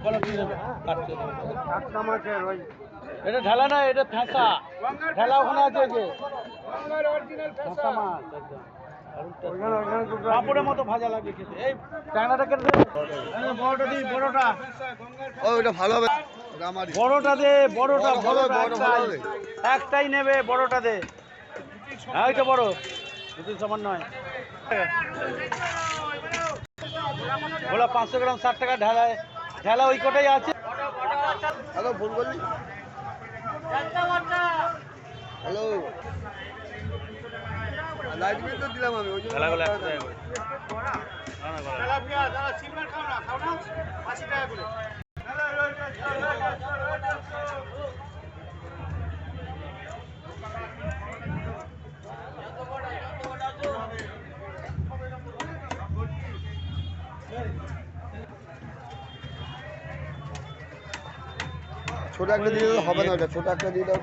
বলো কি নেবে এটা ঢালা না, এটা ফেঁসা। ঢালা ওখানে আছে যে ফেঁসা মাছ একদম পাপড়ের মতো ভাজা লাগবে খেতে। এই ট্যাংরাটা কেটে দে, বড়টা দিই, বড়টা। ওটা ভালো হবে, বড়টা দে, বড়টা ভালো বড়টা হবে। একটাই নেবে, বড়টা দে। হ্যাঁ ওইটা বড়, দুটি সমান নয়। বলো 500 গ্রাম 60 টাকা ঢালায়। ঢালা ওই কটাই আছে। হ্যালো, ফোন করলি? হ্যালো, লাইট বিল তো দিলাম আমি। ওই ছোট একটা দিয়ে হবে না, ওটা ছোট একটা দিয়ে দাও।